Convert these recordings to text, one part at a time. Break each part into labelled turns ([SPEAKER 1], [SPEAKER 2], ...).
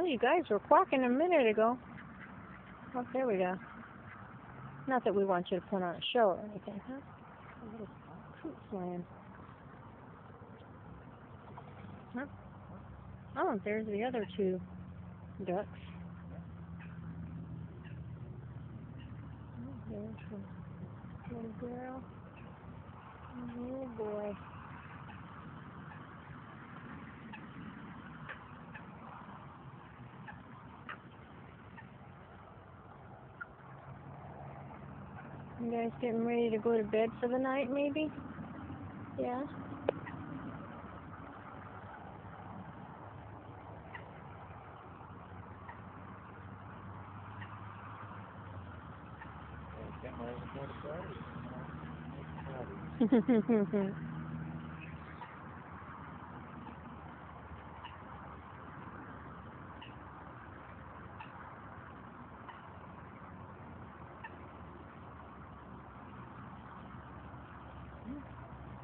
[SPEAKER 1] Oh, you guys were quacking a minute ago. Oh, there we go. Not that we want you to put on a show or anything, huh? A little coot slam. Huh? Oh, there's the other two ducks. Oh, there's the little girl. Oh boy. You guys getting ready to go to bed for the night, maybe? Yeah?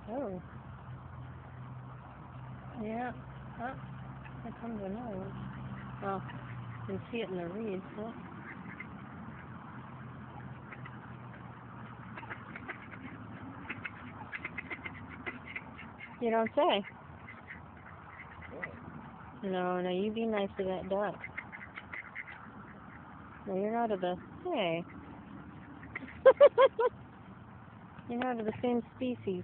[SPEAKER 1] Oh. Yeah. Oh, here comes another one. Well, you can see it in the reeds, huh? You don't say. No, no, you be nice to that duck. No, you're not of the... Hey. You're not of the same species.